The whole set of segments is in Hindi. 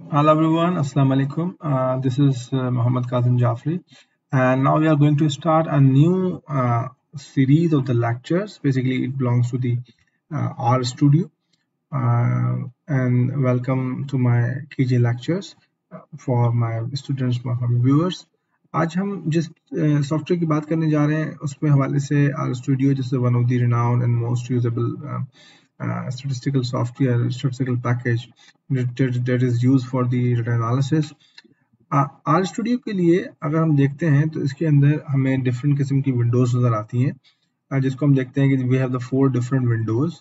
Hello everyone, Assalamu alaikum. This is Muhammad Kazim Jafri, and now we are going to start a new series of the lectures. Basically, it belongs to the R Studio, and welcome to my KJ lectures for my students, my viewers. आज हम जिस सॉफ्टवेयर की बात करने जा रहे हैं उसमें हवाले से R Studio जैसे one of the renowned and most usable statistical software, statistical package that is used for the data analysis. R Studio के लिए अगर हम देखते हैं तो इसके अंदर हमें डिफरेंट किस्म की विंडोज नज़र आती हैं, जिसको हम देखते हैं कि we have the 4 different windows.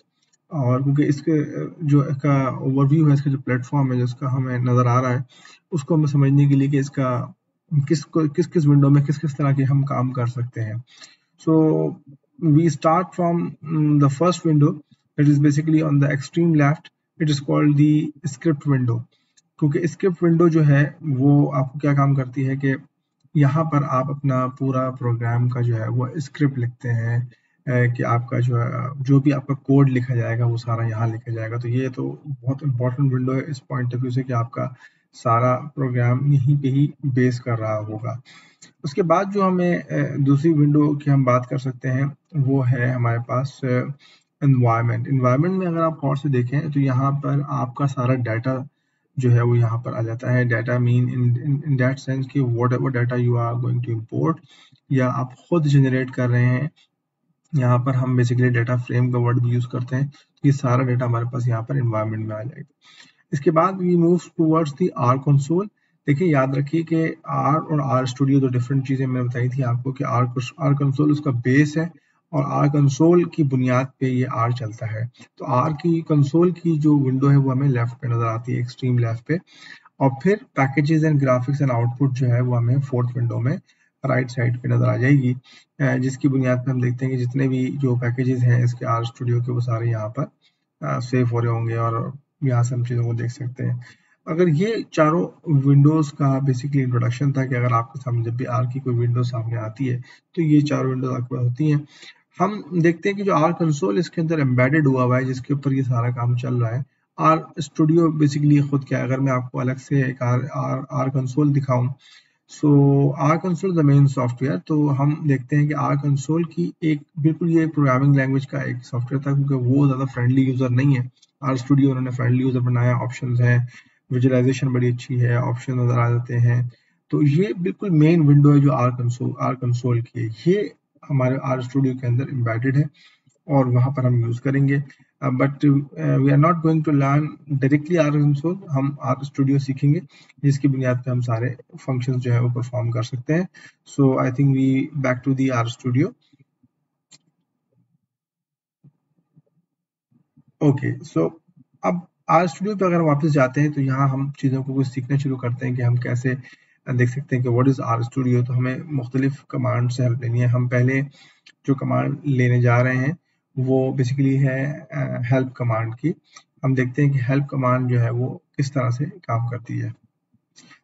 और क्योंकि इसके जो इसका ओवरव्यू है, इसका जो प्लेटफॉर्म है जिसका हमें नज़र आ रहा है, उसको हमें समझने के लिए कि इसका किस किस विंडो में किस किस तरह के हम काम कर सकते हैं। So we start from the first window that is basically on the extreme left. It is called the script window. क्योंकि स्क्रिप्ट विंडो जो है वो आपको क्या काम करती है कि यहाँ पर आप अपना पूरा प्रोग्राम का जो है वो स्क्रिप्ट लिखते हैं कि आपका जो भी आपका कोड लिखा जाएगा वो सारा यहाँ लिखा जाएगा। तो ये तो बहुत इंपॉर्टेंट विंडो है इस पॉइंट ऑफ व्यू से कि आपका सारा प्रोग्राम यहीं पे ही बेस कर रहा होगा। उसके बाद जो हमें दूसरी विंडो की हम बात कर सकते हैं वो है हमारे पास एनवायरनमेंट में अगर आप गौर से देखें तो यहाँ पर आपका सारा डाटा जो है वो यहाँ पर आ जाता है। Data mean in that sense कि whatever data you are going to import या आप खुद जनरेट कर रहे हैं, यहाँ पर हम बेसिकली डाटा फ्रेम का वर्ड भी यूज करते हैं। ये सारा डाटा हमारे पास यहाँ पर एनवायरनमेंट में आ जाएगा। इसके बाद we move towards the R console. देखिए याद रखिए कि आर और आर स्टूडियो दो डिफरेंट चीज़ें मैंने बताई थी आपको कि आर कंसोल उसका बेस है और आर कंसोल की बुनियाद पे ये आर चलता है। तो आर की कंसोल की जो विंडो है वो हमें लेफ्ट पे नज़र आती है, एक्सट्रीम लेफ्ट पे, और फिर packages and graphics and output जो है वो हमें फोर्थ विंडो में राइट साइड पे नज़र आ जाएगी, जिसकी बुनियाद पे हम देखते हैं कि जितने भी जो पैकेजेस हैं इसके आर स्टूडियो के वो सारे यहाँ पर सेव हो रहे होंगे और यहाँ से हम चीज़ों को देख सकते हैं। अगर ये चारों विंडोज़ का बेसिकली इंट्रोडक्शन था कि अगर आपके सामने जब भी आर की कोई विंडो सामने आती है तो ये चारों विंडोज आपके पास होती हैं। हम देखते हैं कि जो आर कंसोल इसके अंदर एम्बेडेड हुआ है जिसके ऊपर ये सारा काम चल रहा है। आर स्टूडियो बेसिकली खुद क्या है, अगर मैं आपको अलग से एक आर कंसोल दिखाऊं, so R console the main software, तो हम देखते हैं कि आर कंसोल की एक बिल्कुल ये प्रोग्रामिंग लैंग्वेज का एक सॉफ्टवेयर था क्योंकि वो ज़्यादा फ्रेंडली यूज़र नहीं है। आर स्टूडियो उन्होंने फ्रेंडली यूज़र बनाया, ऑप्शंस हैं, विजुअलाइजेशन बड़ी अच्छी है, ऑप्शन नज़र आ जाते हैं। तो ये बिल्कुल मेन विंडो है जो आर कंसोल की है, ये हमारे आर स्टूडियो के अंदर एम्बेडेड है और वहाँ पर हम यूज़ करेंगे। But we are not going to learn directly R console, हम आर स्टूडियो सीखेंगे जिसकी बुनियाद पे हम सारे फंक्शंस जो है वो परफॉर्म कर सकते हैं। So I think we back to the R studio. Okay, so अब आर स्टूडियो पे अगर वापस जाते हैं तो यहाँ हम चीज़ों को कुछ सीखना शुरू करते हैं कि हम कैसे देख सकते हैं कि व्हाट इज़ आर स्टूडियो। तो हमें मुख्तलिफ कमांड से हेल्प लेनी है। हम पहले जो कमांड लेने जा रहे हैं वो बेसिकली है हेल्प कमांड की। हम देखते हैं कि हेल्प कमांड जो है वो किस तरह से काम करती है।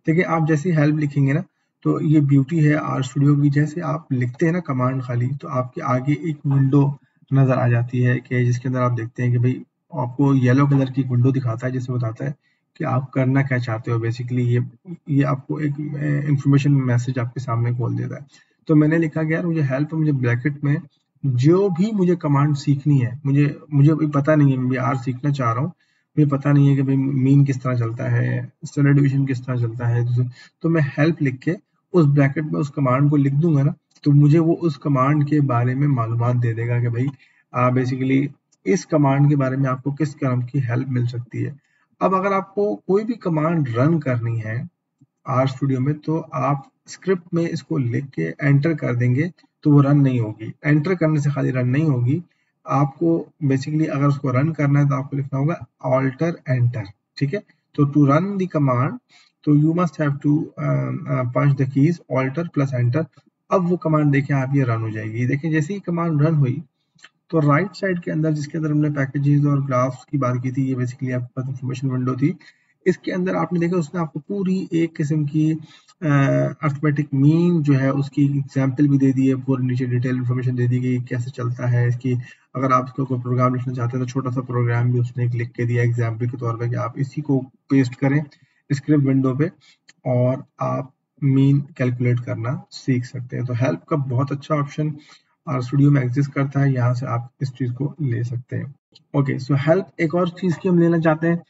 देखिए आप जैसे हेल्प लिखेंगे ना तो ये ब्यूटी है आर स्टूडियो की, जैसे आप लिखते हैं ना कमांड खाली तो आपके आगे एक विंडो नज़र आ जाती है कि जिसके अंदर आप देखते हैं कि भाई आपको येलो कलर की विंडो दिखाता है जिसमें बताता है कि आप करना क्या चाहते हो। बेसिकली ये आपको एक इंफॉर्मेशन मैसेज आपके सामने खोल देता है। तो मैंने लिखा कि यार मुझे हेल्प, मुझे ब्रैकेट में जो भी मुझे कमांड सीखनी है, मुझे अभी पता नहीं है, मैं आर सीखना चाह रहा हूँ, मुझे पता नहीं है कि भाई मीन किस तरह चलता है, स्टैंडर्ड डिवीजन किस तरह चलता है, तो मैं हेल्प लिख के उस ब्रैकेट में उस कमांड को लिख दूंगा ना तो मुझे वो उस कमांड के बारे में मालूमात दे देगा कि भाई बेसिकली इस कमांड के बारे में आपको किस तरह की हेल्प मिल सकती है। अब अगर आपको कोई भी कमांड रन करनी है आर स्टूडियो में तो आप स्क्रिप्ट में इसको लिख के एंटर कर देंगे तो वो रन नहीं होगी। एंटर करने से खाली रन नहीं होगी, आपको बेसिकली अगर उसको रन करना है तो आपको लिखना होगा ऑल्टर एंटर, ठीक है। तो टू रन द कमांड तो you must have to punch the keys alter plus enter. अब वो कमांड देखें आप ये रन हो जाएगी। देखें जैसे ही कमांड रन हुई तो राइट साइड के अंदर जिसके अंदर हमने पैकेजेस और ग्राफ्स की बात की थी, ये बेसिकली आपके पास इंफॉर्मेशन विंडो थी, इसके अंदर आपने देखा उसने आपको पूरी एक किस्म की अर्थमेटिक मीन जो है उसकी एग्जाम्पल भी दे दी है, पूरी नीचे डिटेल इन्फॉर्मेशन दे दी गई कैसे चलता है इसकी। अगर आप इसको कोई प्रोग्राम लिखना चाहते हैं तो छोटा सा प्रोग्राम भी उसने लिख के दिया एग्जाम्पल के तौर पर कि आप इसी को पेस्ट करें, स्क्रिप्ट विंडो पे और आप मीन कैलकुलेट करना सीख सकते हैं। तो हेल्प का बहुत अच्छा ऑप्शन आर स्टूडियो में एग्जिस्ट करता है, यहाँ से आप इस चीज को ले सकते हैं। ओके, सो हेल्प एक और चीज की हम लेना चाहते हैं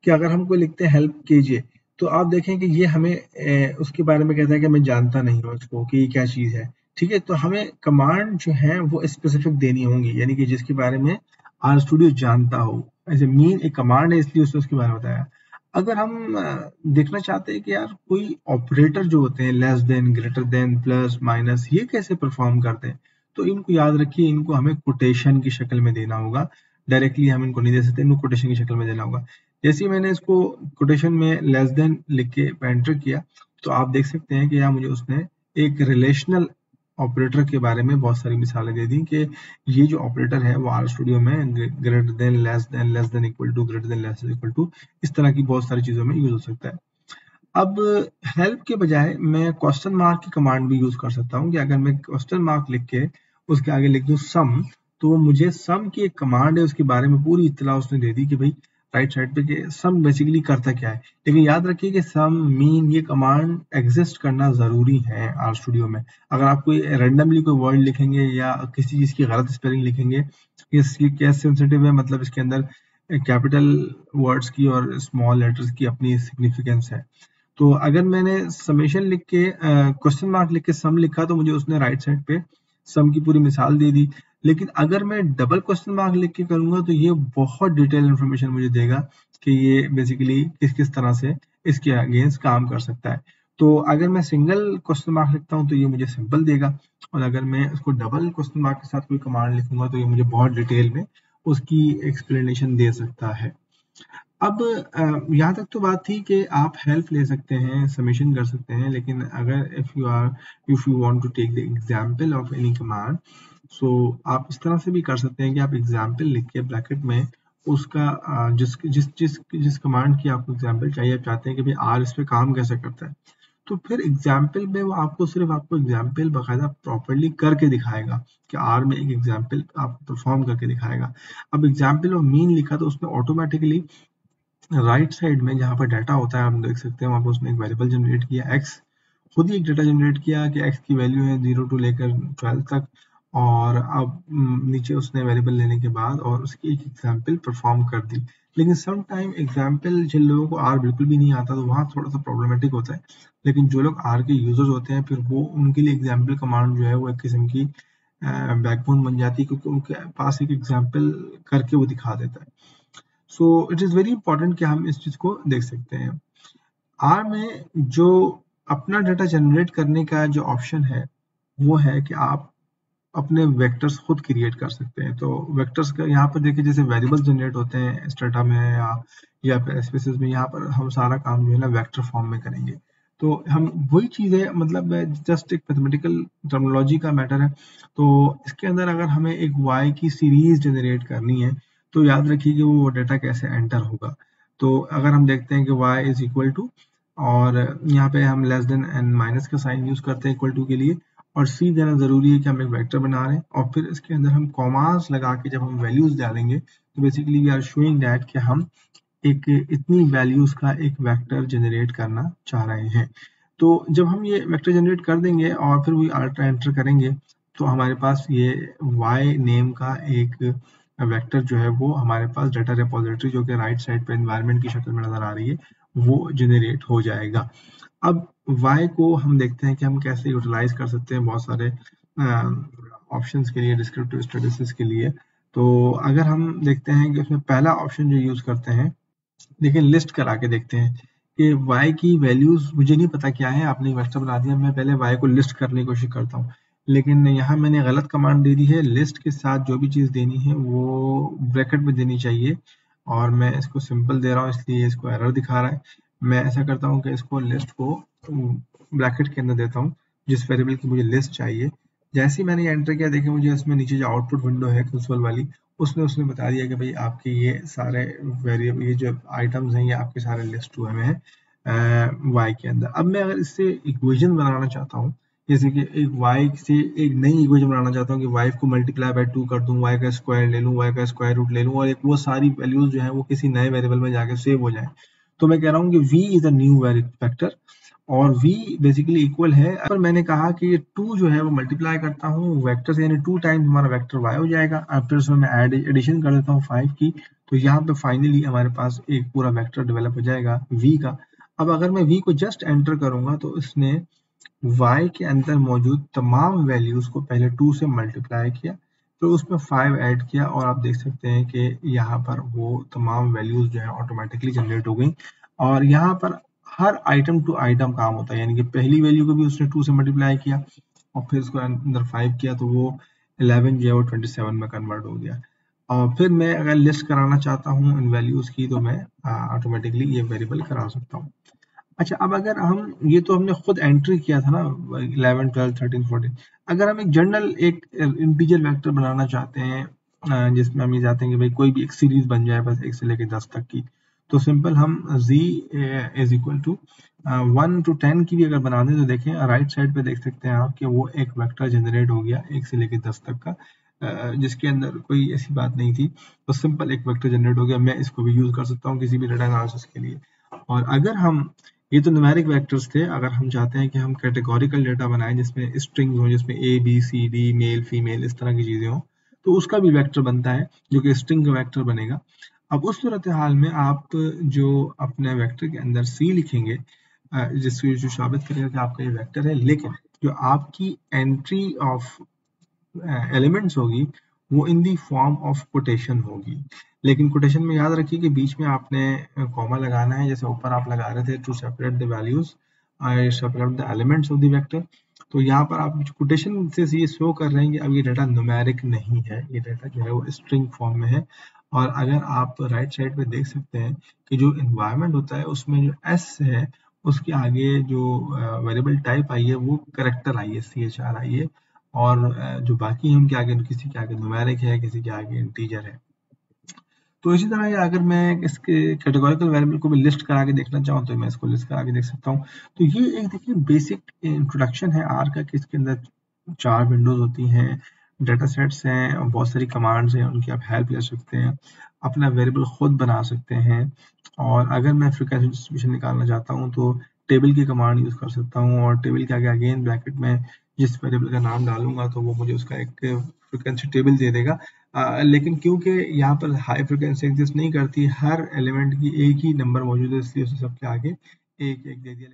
कि अगर हम कोई लिखते हैं हेल्प कीजिए, तो आप देखें कि ये हमें उसके बारे में कहता है कि मैं जानता नहीं हूँ इसको कि ये क्या चीज़ है। ठीक है, तो हमें कमांड जो है वो स्पेसिफिक देनी होंगी, यानी कि जिसके बारे में आर स्टूडियो जानता हो। ऐसे मीन एक कमांड है, इसलिए उसने उसके बारे में बताया। अगर हम देखना चाहते हैं कि यार कोई ऑपरेटर जो होते हैं, less than, greater than, plus, minus, ये कैसे परफॉर्म करते हैं, तो इनको याद रखिए, इनको हमें कोटेशन की शक्ल में देना होगा। डायरेक्टली हम इनको नहीं दे सकते, इनको कोटेशन की शक्ल में देना होगा। जैसे ही मैंने इसको कोटेशन में लेस देन लिख के एंटर किया, तो आप देख सकते हैं कि यहाँ मुझे उसने एक रिलेशनल ऑपरेटर के बारे में बहुत सारी मिसालें दे दी कि ये जो ऑपरेटर है वो आर स्टूडियो में greater than, less than equal to, greater than, less than equal to, इस तरह की बहुत सारी चीजों में यूज हो सकता है। अब हेल्प के बजाय मैं क्वेश्चन मार्क की कमांड भी यूज कर सकता हूँ कि अगर मैं क्वेश्चन मार्क लिख के उसके आगे लिख दूं सम, तो मुझे सम की एक कमांड है, उसके बारे में पूरी इत्तला उसने दे दी कि भाई राइट साइड पे कि सम बेसिकली करता क्या है। लेकिन याद रखिए कि सम, मीन, ये कमांड एग्जिस्ट करना जरूरी है आर स्टूडियो में। अगर आप कोई रैंडमली कोई वर्ड लिखेंगे या किसी चीज की गलत स्पेलिंग लिखेंगे, ये केस सेंसिटिव है, मतलब इसके अंदर कैपिटल वर्ड्स की और स्मॉल लेटर्स की अपनी सिग्निफिकेंस है। तो अगर मैंने समेशन लिख के क्वेश्चन मार्क लिख के सम लिखा, तो मुझे उसने राइट साइड पे सम की पूरी मिसाल दे दी। लेकिन अगर मैं डबल क्वेश्चन मार्क लिख के करूंगा, तो ये बहुत डिटेल इन्फॉर्मेशन मुझे देगा कि ये बेसिकली किस किस तरह से इसके अगेंस्ट काम कर सकता है। तो अगर मैं सिंगल क्वेश्चन मार्क लिखता हूँ तो ये मुझे सिंपल देगा, और अगर मैं उसको डबल क्वेश्चन मार्क के साथ कोई कमांड लिखूंगा तो ये मुझे बहुत डिटेल में उसकी एक्सप्लेनेशन दे सकता है। अब यहाँ तक तो बात थी कि आप हेल्प ले सकते हैं, समेशन कर सकते हैं, लेकिन अगर if you want to take the example of any command, so आप इस तरह से भी कर सकते हैं कि आप एग्जांपल लिख के ब्रैकेट में उसका जिस जिस जिस जिस कमांड की आपको एग्जांपल चाहिए, आप चाहते हैं कि भाई आर इस पे काम कैसे करता है, तो फिर एग्जाम्पल में वो आपको एग्जाम्पल बाकायदा प्रॉपरली करके दिखाएगा कि आर में एक एग्जाम्पल आपको परफॉर्म करके दिखाएगा। अब एग्जाम्पल और मीन लिखा तो उसने ऑटोमेटिकली राइट साइड में जहाँ पर डाटा होता है, आप देख सकते हैं वहाँ पर उसने एक वेरिएबल जनरेट किया एक्स, खुद ही एक डाटा जनरेट किया कि एक्स की वैल्यू है 0 टू लेकर 12 तक, और अब नीचे उसने वेरिएबल लेने के बाद और उसकी एक एग्जांपल परफॉर्म कर दी। लेकिन सम टाइम एग्जांपल जिन लोगों को आर बिल्कुल भी नहीं आता, तो वहाँ थोड़ा सा प्रॉब्लमेटिक होता है। लेकिन जो लोग आर के यूजर्स होते हैं, फिर वो उनके लिए एग्जाम्पल कमांड जो है वो एक किस्म की बैकबोन बन जाती है, क्योंकि उनके पास एक एग्जाम्पल करके वो दिखा देता है। So it is very important कि हम इस चीज़ को देख सकते हैं। आर में जो अपना डाटा जनरेट करने का जो ऑप्शन है, वो है कि आप अपने वेक्टर्स खुद क्रिएट कर सकते हैं। तो वेक्टर्स का यहाँ पर देखिए, जैसे वेरिएबल्स जनरेट होते हैं स्टाटा में या फिर एसपीएसएस में, यहाँ पर हम सारा काम जो है ना वेक्टर फॉर्म में करेंगे। तो हम वही चीज़ है, मतलब जस्ट एक मैथमेटिकल टर्मिनोलॉजी का मैटर है। तो इसके अंदर अगर हमें एक वाई की सीरीज जनरेट करनी है, तो याद रखिए कि वो डाटा कैसे एंटर होगा। तो अगर हम देखते हैं कि y इज इक्वल टू, और यहाँ पे हम लेस देन एंड माइनस का साइन यूज करते हैं इक्वल टू के लिए, और सी देना जरूरी है कि हम एक वेक्टर बना रहे हैं, और फिर इसके अंदर हम कॉमास लगा के जब हम वैल्यूज डालेंगे, तो basically we are showing that कि हम एक इतनी वैल्यूज का एक वेक्टर जनरेट करना चाह रहे हैं। तो जब हम ये वेक्टर जनरेट कर देंगे और फिर वही अल्ट्रा एंटर करेंगे, तो हमारे पास ये y नेम का एक वेक्टर जो है वो हमारे पास डाटा रिपोजिटरी, जो कि राइट साइड पे एनवायरनमेंट की शक्ल में नजर आ रही है, वो जनरेट हो जाएगा। अब y को हम देखते हैं कि हम कैसे यूटिलाइज कर सकते हैं बहुत सारे ऑप्शंस के लिए, डिस्क्रिप्टिव स्टैटिस्टिक्स के लिए। तो अगर हम देखते हैं कि उसमें पहला ऑप्शन जो यूज करते हैं, देखिए लिस्ट करा के देखते हैं कि y की वैल्यूज मुझे नहीं पता क्या है, आपने वेक्टर बना दिया, मैं पहले y को लिस्ट करने की कोशिश करता हूँ। लेकिन यहाँ मैंने गलत कमांड दे दी है, लिस्ट के साथ जो भी चीज़ देनी है वो ब्रैकेट में देनी चाहिए, और मैं इसको सिंपल दे रहा हूँ, इसलिए इसको एरर दिखा रहा है। मैं ऐसा करता हूँ कि इसको लिस्ट को ब्रैकेट के अंदर देता हूँ, जिस वेरिएबल की मुझे लिस्ट चाहिए। जैसे ही मैंने ये एंटर किया, देखिए मुझे इसमें नीचे जो आउटपुट विंडो है कंसोल वाली, उसने बता दिया कि भाई आपके ये सारे वेरिएबल, ये जो आइटम्स हैं, ये आपके सारे लिस्ट हुए हैं y के अंदर। अब मैं अगर इससे इक्वेशन बनाना चाहता हूँ, जैसे कि एक y से एक नई इक्वेशन बनाना चाहता हूँ कि y को मल्टीप्लाई बाय 2 कर दूं, y का स्क्वायर ले लूं, y का स्क्वायर रूट ले लूं, और एक वो सारी वैल्यूज जो है वो किसी नए वेरिएबल में जाके सेव हो जाए, तो मैं कह रहा हूँ कि v is a new vector और v बेसिकली इक्वल है, अगर मैंने कहा कि ये 2 जो है वो मल्टीप्लाई करता हूँ वेक्टर से, यानी 2 टाइम्स हमारा वेक्टर y हो जाएगा, फिर उसमें मैं एडिशन कर देता हूँ 5 की, तो यहाँ पे फाइनली हमारे पास एक पूरा वेक्टर डेवलप हो जाएगा v का। अब अगर मैं v को जस्ट एंटर करूंगा तो इसने y के अंदर मौजूद तमाम वैल्यूज को पहले 2 से मल्टीप्लाई किया, फिर उसमें 5 ऐड किया, और आप देख सकते हैं कि यहाँ पर वो तमाम वैल्यूज जो है ऑटोमेटिकली जनरेट हो गई। और यहाँ पर हर आइटम टू आइटम काम होता है, यानी कि पहली वैल्यू को भी उसने 2 से मल्टीप्लाई किया और फिर उसको अंदर 5 किया, तो वो 11 जो है वो 27 में कन्वर्ट हो गया। और फिर मैं अगर लिस्ट कराना चाहता हूँ इन वैल्यूज की तो मैं ऑटोमेटिकली ये वेरिएबल करा सकता हूँ। अच्छा, अब अगर हम, ये तो हमने खुद एंट्री किया था ना 11 12 13 14, अगर हम एक जनरल एक इंटीजर वेक्टर बनाना चाहते हैं जिसमें हम ये चाहते हैं कि भाई कोई भी एक सीरीज बन जाए बस 1 से लेकर 10 तक की, तो सिंपल हम z is equal to 1 to 10 की भी अगर बना दें तो देखें राइट साइड पे देख सकते हैं आप कि वो एक वेक्टर जनरेट हो गया 1 से लेकर 10 तक का, जिसके अंदर कोई ऐसी बात नहीं थी, तो सिंपल एक वेक्टर जनरेट हो गया। मैं इसको भी यूज कर सकता हूँ किसी भी डेटा एनालिसिस के लिए। और अगर हम, ये तो न्यूमेरिक वेक्टर्स थे, अगर हम चाहते हैं कि हम कैटेगोरिकल डेटा बनाएं जिसमें स्ट्रिंग हो, जिसमें A B C D male female इस तरह की चीजें हो, तो उसका भी वेक्टर बनता है जो कि स्ट्रिंग का वेक्टर बनेगा। अब उस सूरत हाल में आप जो अपने वेक्टर के अंदर सी लिखेंगे जिसको जो साबित करेगा कि आपका ये वेक्टर है, लेकिन जो आपकी एंट्री ऑफ एलिमेंट्स होगी वो इन दी फॉर्म ऑफ कोटेशन होगी। लेकिन कोटेशन में याद रखिए कि बीच में आपने कॉमा लगाना है, जैसे ऊपर आप लगा रहे थे to separate the values I separate the elements of the vector, तो यहाँ पर आप कोटेशन से ये शो कर रहे हैं कि अब ये डाटा न्यूमेरिक नहीं है, ये डाटा जो है वो स्ट्रिंग फॉर्म में है। और अगर आप राइट साइड पे देख सकते हैं कि जो इन्वायरमेंट होता है उसमें जो एस है उसके आगे जो वेरिएबल टाइप आई है वो करेक्टर आई है, CHR आई है, और जो बाकी हम के आगे, किसी के आगे न्यूमेरिक है, किसी के आगे इंटीजर है। तो इसी तरह अगर मैं इसके कैटेगोरिकल वेरिएबल को भी लिस्ट करा के देखना चाहूँ तो मैं इसको लिस्ट करा के देख सकता हूँ। तो ये एक देखिए बेसिक इंट्रोडक्शन है आर का कि इसके अंदर 4 विंडोज होती हैं, डेटा सेट्स हैं, बहुत सारी कमांड्स हैं, उनकी आप हेल्प ले सकते हैं, अपना वेरिएबल खुद बना सकते हैं। और अगर मैं फ्रीक्वेंसी डिस्ट्रीब्यूशन निकालना चाहता हूँ तो टेबल की कमांड यूज कर सकता हूँ, और टेबल के आगे अगेन ब्रैकेट में जिस वेरिएबल का नाम डालूंगा तो वो मुझे उसका एक फ्रीक्वेंसी टेबल दे देगा। लेकिन क्योंकि यहाँ पर हाई फ्रीक्वेंसी एग्जिस्ट नहीं करती, हर एलिमेंट की एक ही नंबर मौजूद है, इसलिए उसे सबके आगे एक एक दे दिया।